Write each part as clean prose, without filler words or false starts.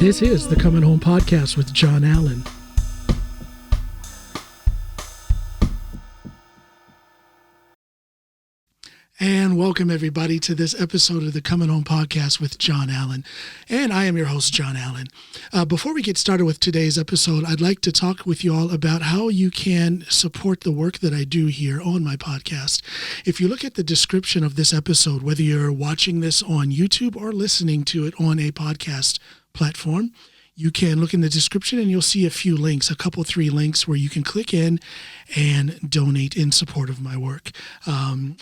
This is the Coming Home Podcast with John Allen. And welcome everybody to this episode of the Comin Home Podcast with John Allen. And I am your host, John Allen. Before we get started with today's episode, I'd like to talk with you all about how you can support the work that I do here on my podcast. If you look at the description of this episode, whether you're watching this on YouTube or listening to it on a podcast platform, you can look in the description and you'll see a few links, three links where you can click in and donate in support of my work.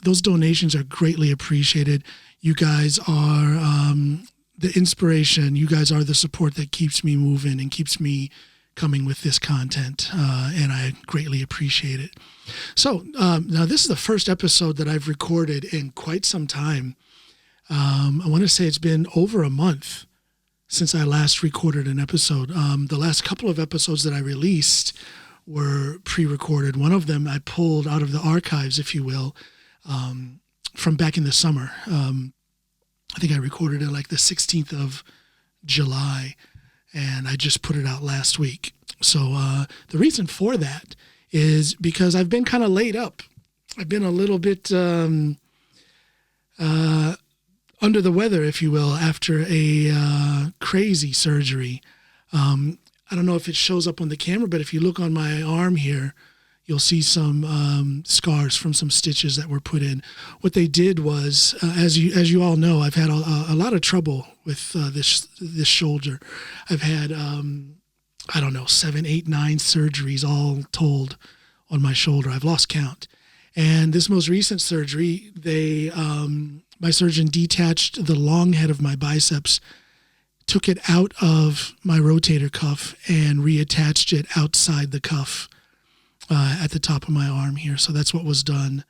Those donations are greatly appreciated. You guys are the inspiration. You guys are the support that keeps me moving and keeps me coming with this content, and I greatly appreciate it. So now this is the first episode that I've recorded in quite some time. I want to say it's been over a month since I last recorded an episode. The last couple of episodes that I released were pre-recorded. One of them I pulled out of the archives, if you will, from back in the summer. I think I recorded it like the 16th of July, and I just put it out last week. So the reason for that is because I've been kind of laid up. I've been a little bit under the weather, if you will, after a crazy surgery. I don't know if it shows up on the camera, but if you look on my arm here, you'll see some scars from some stitches that were put in. What they did was, as you all know, I've had a lot of trouble with this shoulder. I've had, 7, 8, 9 surgeries all told on my shoulder. I've lost count. And this most recent surgery, my surgeon detached the long head of my biceps, took it out of my rotator cuff, and reattached it outside the cuff at the top of my arm here. So that's what was done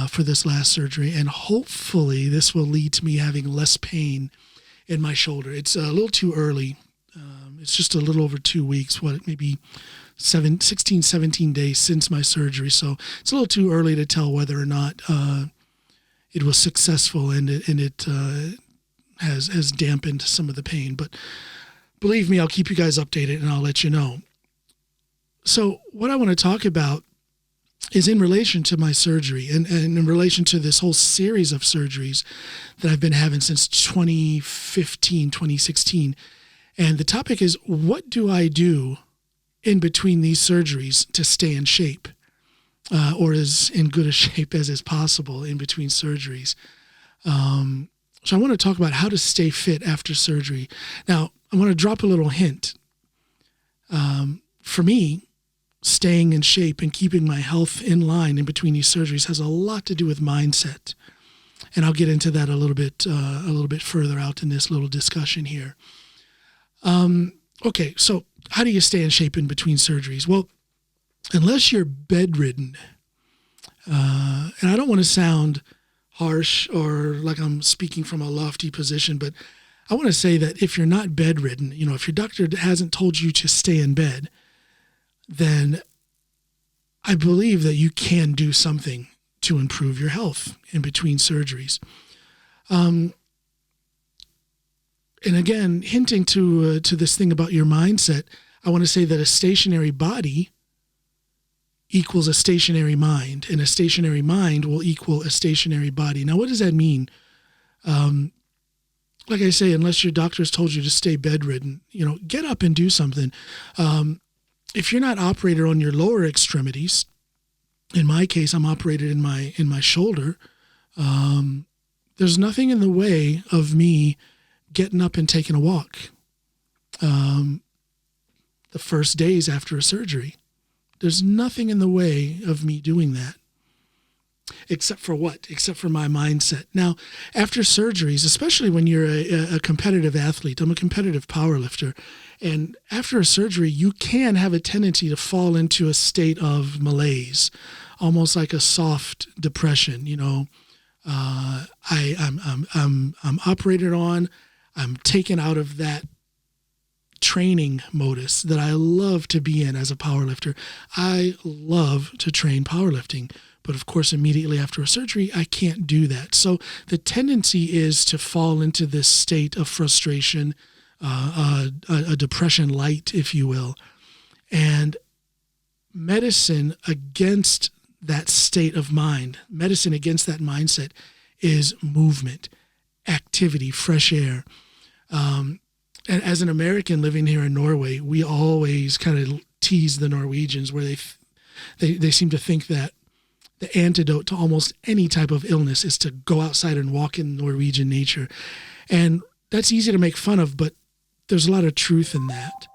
for this last surgery. And hopefully this will lead to me having less pain in my shoulder. It's a little too early. It's just a little over 2 weeks, maybe 16, 17 days since my surgery. So it's a little too early to tell whether or not it was successful and it has dampened some of the pain. But believe me, I'll keep you guys updated and I'll let you know. So what I want to talk about is in relation to my surgery and in relation to this whole series of surgeries that I've been having since 2015, 2016. And the topic is, what do I do in between these surgeries to stay in shape? Or as in good a shape as is possible in between surgeries. So I want to talk about how to stay fit after surgery. Now, I want to drop a little hint. For me, staying in shape and keeping my health in line in between these surgeries has a lot to do with mindset. And I'll get into that a little bit further out in this little discussion here. Okay, so how do you stay in shape in between surgeries? Well, unless you're bedridden, and I don't want to sound harsh or like I'm speaking from a lofty position, but I want to say that if you're not bedridden, if your doctor hasn't told you to stay in bed, then I believe that you can do something to improve your health in between surgeries. And again, hinting to this thing about your mindset, I want to say that a stationary body equals a stationary mind, and a stationary mind will equal a stationary body. Now, what does that mean? Like I say, unless your doctor has told you to stay bedridden, get up and do something. If you're not operated on your lower extremities, in my case, I'm operated in my shoulder. There's nothing in the way of me getting up and taking a walk. The first days after a surgery. There's nothing in the way of me doing that. Except for what? Except for my mindset. Now, after surgeries, especially when you're a competitive athlete, I'm a competitive powerlifter, and after a surgery, you can have a tendency to fall into a state of malaise, almost like a soft depression. I'm operated on. I'm taken out of that training modus that I love to be in as a powerlifter. I love to train powerlifting. But of course, immediately after a surgery, I can't do that. So the tendency is to fall into this state of frustration, a depression light, if you will. And medicine against that state of mind, medicine against that mindset is movement, activity, fresh air. And as an American living here in Norway, we always kind of tease the Norwegians where they seem to think that the antidote to almost any type of illness is to go outside and walk in Norwegian nature. And that's easy to make fun of, but there's a lot of truth in that.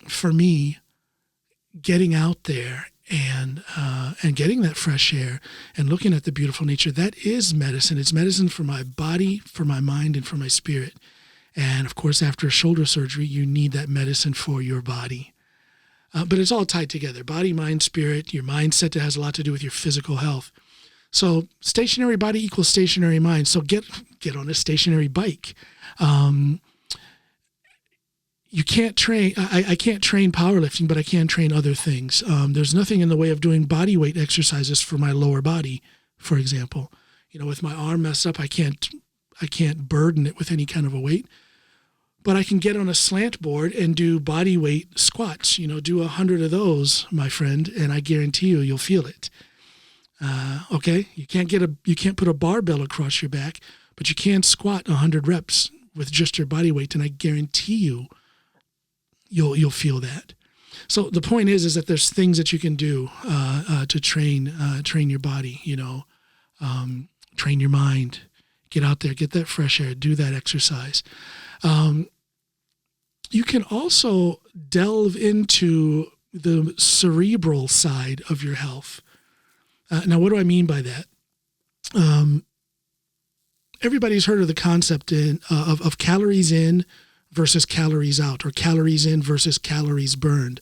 For me, getting out there and getting that fresh air and looking at the beautiful nature, that is medicine. It's medicine for my body, for my mind, and for my spirit. And of course, after a shoulder surgery, you need that medicine for your body. But it's all tied together. Body, mind, spirit, your mindset that has a lot to do with your physical health. So stationary body equals stationary mind. So get on a stationary bike. You can't train, I can't train powerlifting, but I can train other things. There's nothing in the way of doing body weight exercises for my lower body, for example. With my arm messed up, I can't burden it with any kind of a weight. But I can get on a slant board and do body weight squats. Do 100 of those, my friend, and I guarantee you'll feel it. Okay, you can't put a barbell across your back, but you can squat 100 reps with just your body weight, and I guarantee you'll feel that. So the point is that there's things that you can do to train your body. Train your mind. Get out there, get that fresh air, do that exercise. You can also delve into the cerebral side of your health. Now, what do I mean by that? Everybody's heard of the concept of calories in versus calories out, or calories in versus calories burned.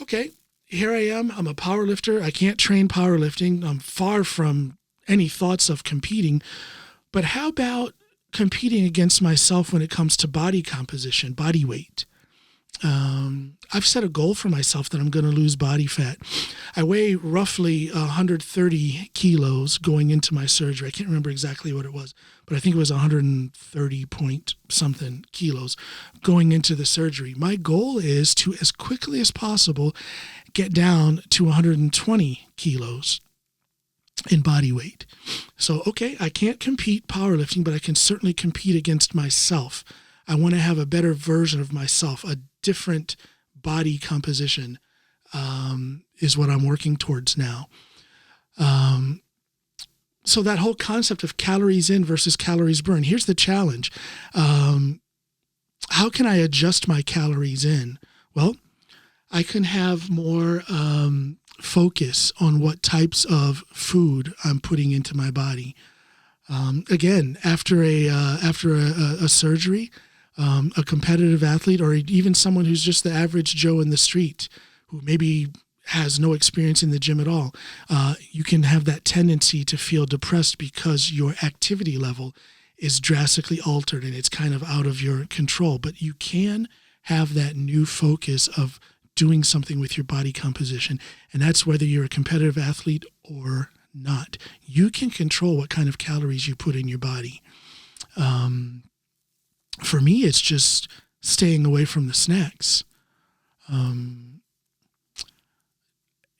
Okay, here I am. I'm a power lifter. I can't train powerlifting. I'm far from any thoughts of competing. But how about competing against myself when it comes to body composition, body weight? I've set a goal for myself that I'm going to lose body fat. I weigh roughly 130 kilos going into my surgery. I can't remember exactly what it was, but I think it was 130 point something kilos going into the surgery. My goal is to, as quickly as possible, get down to 120 kilos in body weight. So, okay, I can't compete powerlifting, but I can certainly compete against myself. I want to have a better version of myself, a different body composition is what I'm working towards now. So that whole concept of calories in versus calories burned, here's the challenge. How can I adjust my calories in? Well, I can have more focus on what types of food I'm putting into my body. Again, after a surgery, a competitive athlete, or even someone who's just the average Joe in the street who maybe has no experience in the gym at all, you can have that tendency to feel depressed because your activity level is drastically altered and it's kind of out of your control. But you can have that new focus of doing something with your body composition, and that's whether you're a competitive athlete or not. You can control what kind of calories you put in your body. For me, it's just staying away from the snacks. And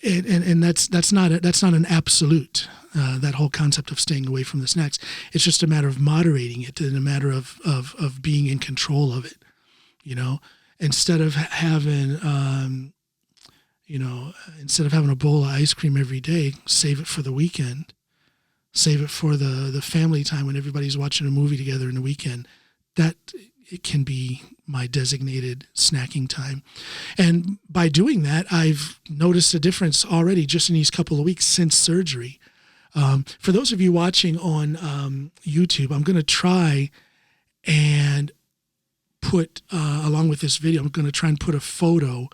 that's not an absolute, that whole concept of staying away from the snacks. It's just a matter of moderating it and a matter of being in control of it. Instead of having, a bowl of ice cream every day, save it for the weekend. Save it for the family time when everybody's watching a movie together in the weekend. That it can be my designated snacking time. And by doing that, I've noticed a difference already just in these couple of weeks since surgery. For those of you watching on YouTube, I'm going to try and put, along with this video, I'm going to try and put a photo,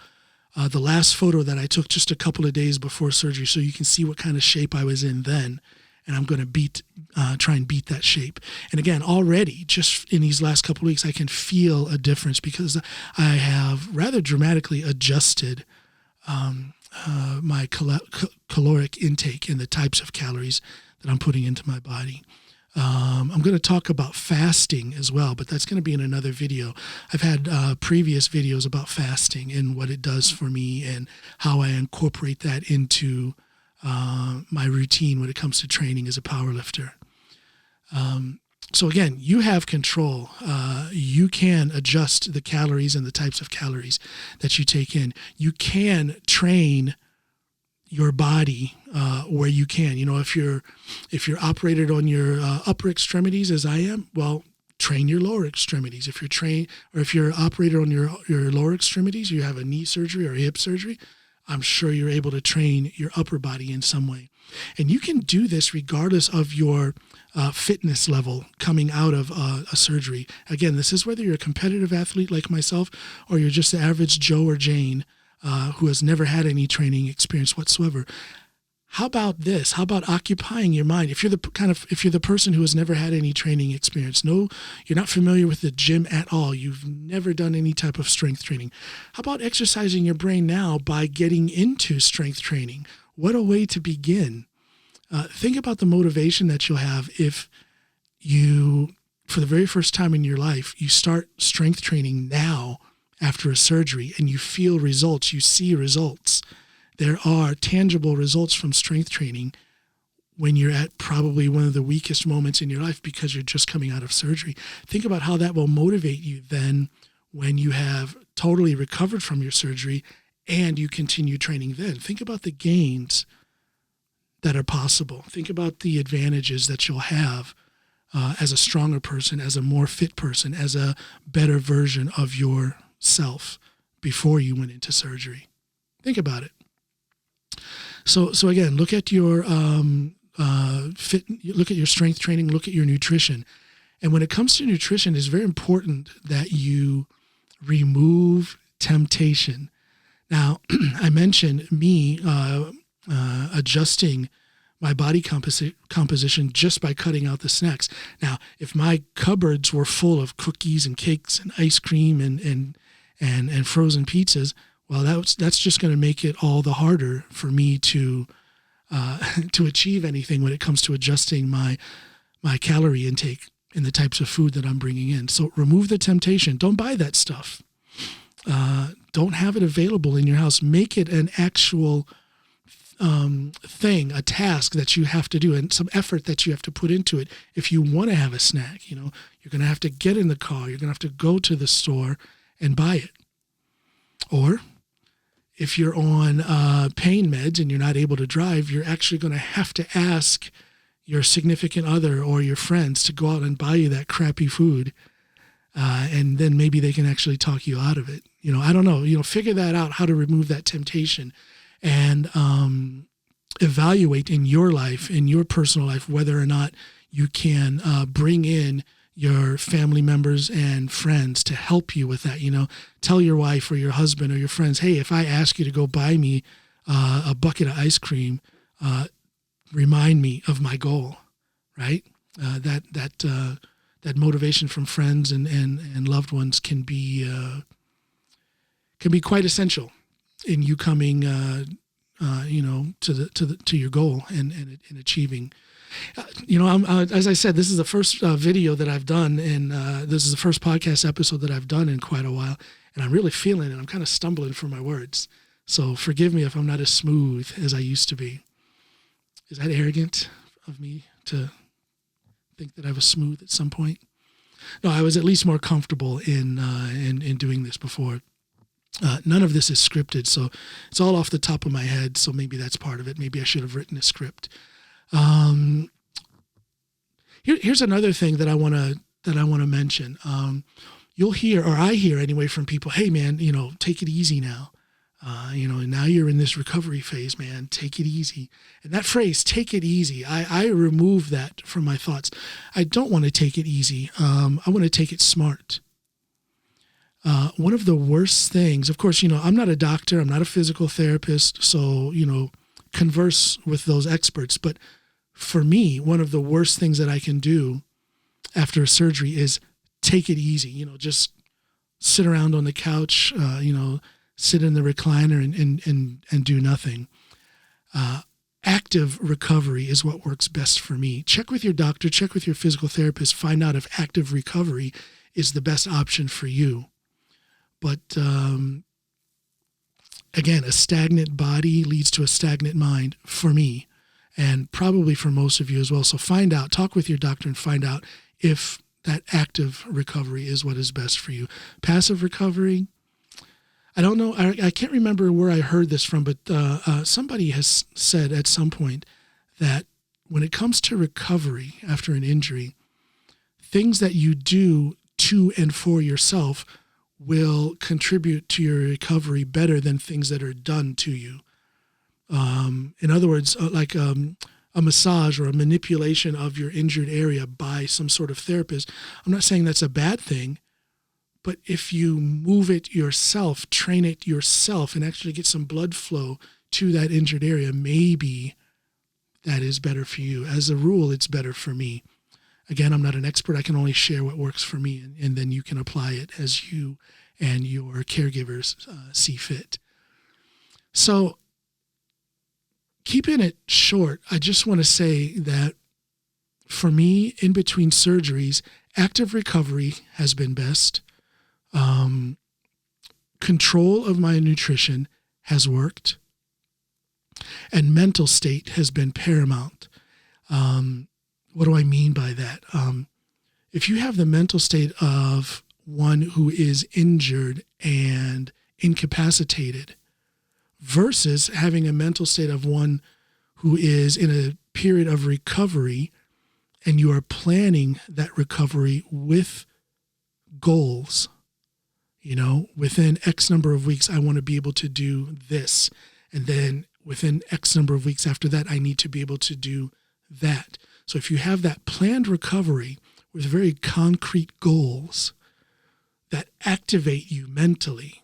the last photo that I took just a couple of days before surgery, so you can see what kind of shape I was in then. And I'm going to try and beat that shape. And again, already, just in these last couple of weeks, I can feel a difference because I have rather dramatically adjusted my caloric intake and the types of calories that I'm putting into my body. I'm going to talk about fasting as well, but that's going to be in another video. I've had previous videos about fasting and what it does for me and how I incorporate that into my routine when it comes to training as a powerlifter. So again, you have control. You can adjust the calories and the types of calories that you take in. You can train your body where you can. If you're operated on your upper extremities as I am, well, train your lower extremities. If you're operated on your lower extremities, you have a knee surgery or a hip surgery, I'm sure you're able to train your upper body in some way. And you can do this regardless of your fitness level coming out of a surgery. Again, this is whether you're a competitive athlete like myself or you're just the average Joe or Jane who has never had any training experience whatsoever. How about this? How about occupying your mind? If you're the person who has never had any training experience, no, you're not familiar with the gym at all, you've never done any type of strength training. How about exercising your brain now by getting into strength training? What a way to begin. Think about the motivation that you'll have if you, for the very first time in your life, you start strength training now after a surgery and you feel results, you see results. There are tangible results from strength training when you're at probably one of the weakest moments in your life because you're just coming out of surgery. Think about how that will motivate you then when you have totally recovered from your surgery and you continue training then. Think about the gains that are possible. Think about the advantages that you'll have as a stronger person, as a more fit person, as a better version of yourself before you went into surgery. Think about it. So again, look at your look at your strength training, look at your nutrition. And when it comes to nutrition, it's very important that you remove temptation. Now, I mentioned me adjusting my body composition just by cutting out the snacks. Now, if my cupboards were full of cookies and cakes and ice cream and frozen pizzas, well, that's just going to make it all the harder for me to achieve anything when it comes to adjusting my calorie intake and the types of food that I'm bringing in. So remove the temptation. Don't buy that stuff. Don't have it available in your house. Make it an actual thing, a task that you have to do and some effort that you have to put into it. If you want to have a snack, you're going to have to get in the car. You're going to have to go to the store and buy it. Or if you're on pain meds and you're not able to drive, you're actually going to have to ask your significant other or your friends to go out and buy you that crappy food. And then maybe they can actually talk you out of it. I don't know, figure that out, how to remove that temptation and evaluate in your life, in your personal life, whether or not you can bring in your family members and friends to help you with that. Tell your wife or your husband or your friends, hey, if I ask you to go buy me a bucket of ice cream, remind me of my goal, right? That motivation from friends and loved ones can be quite essential in you coming, to your goal and achieving. As I said, this is the first video that I've done, and this is the first podcast episode that I've done in quite a while, and I'm really feeling it. I'm kind of stumbling for my words, so forgive me if I'm not as smooth as I used to be. Is that arrogant of me to think that I was smooth at some point? No, I was at least more comfortable in doing this before. None of this is scripted, so it's all off the top of my head. So maybe that's part of it. Maybe I should have written a script. Here's another thing that I want to mention. You'll hear, or I hear anyway, from people, hey man, take it easy now. And now you're in this recovery phase, man, take it easy. And that phrase, take it easy, I remove that from my thoughts. I don't want to take it easy. I want to take it smart. One of the worst things, of course, I'm not a doctor, I'm not a physical therapist, so, converse with those experts. But for me, one of the worst things that I can do after a surgery is take it easy, just sit around on the couch, sit in the recliner and do nothing. active recovery is what works best for me. Check with your doctor, check with your physical therapist, find out if active recovery is the best option for you. But again, a stagnant body leads to a stagnant mind for me, and probably for most of you as well. So find out, talk with your doctor and find out if that active recovery is what is best for you. Passive recovery, I don't know. I can't remember where I heard this from, but somebody has said at some point that when it comes to recovery after an injury, things that you do to and for yourself will contribute to your recovery better than things that are done to you. In other words, like a massage or a manipulation of your injured area by some sort of therapist. I'm not saying that's a bad thing, but if you move it yourself, train it yourself, and actually get some blood flow to that injured area, maybe that is better for you. As a rule, it's better for me. Again, I'm not an expert. I can only share what works for me, and then you can apply it as you and your caregivers see fit. So, keeping it short, I just want to say that for me, in between surgeries, active recovery has been best. Control of my nutrition has worked, and mental state has been paramount. What do I mean by that? If you have the mental state of one who is injured and incapacitated versus having a mental state of one who is in a period of recovery, and you are planning that recovery with goals, within X number of weeks, I want to be able to do this. And then within X number of weeks after that, I need to be able to do that. So if you have that planned recovery with very concrete goals that activate you mentally,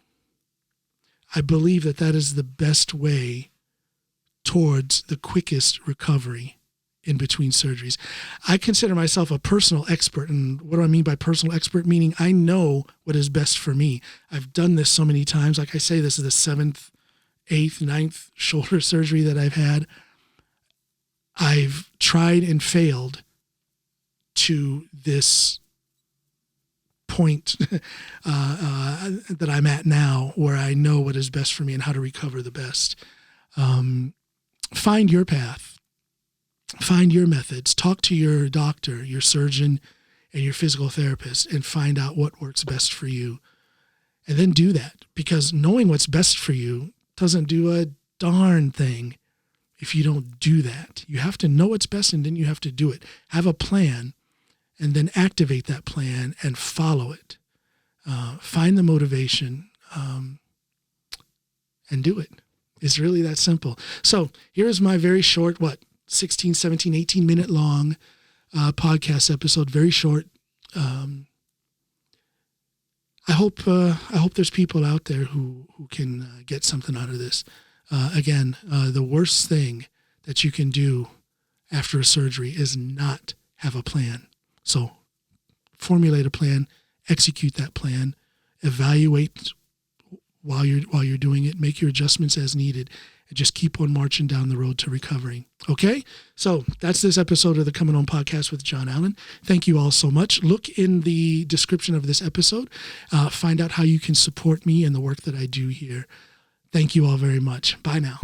I believe that that is the best way towards the quickest recovery in between surgeries. I consider myself a personal expert. And what do I mean by personal expert? Meaning I know what is best for me. I've done this so many times. Like I say, this is the 7th, 8th, 9th shoulder surgery that I've had. I've tried and failed to this point that I'm at now, where I know what is best for me and how to recover the best. Find your path. Find your methods. Talk to your doctor, your surgeon, and your physical therapist, and find out what works best for you. And then do that, because knowing what's best for you doesn't do a darn thing if you don't do that. You have to know what's best, and then you have to do it. Have a plan, and then activate that plan and follow it. Find the motivation and do it. It's really that simple. So here's my very short, 16, 17, 18 minute long podcast episode, very short. I hope there's people out there who can get something out of this. Again, the worst thing that you can do after a surgery is not have a plan. So formulate a plan, execute that plan, evaluate while you're doing it, make your adjustments as needed, and just keep on marching down the road to recovery. Okay? So that's this episode of the Coming Home Podcast with John Allen. Thank you all so much. Look in the description of this episode. Find out how you can support me and the work that I do here. Thank you all very much. Bye now.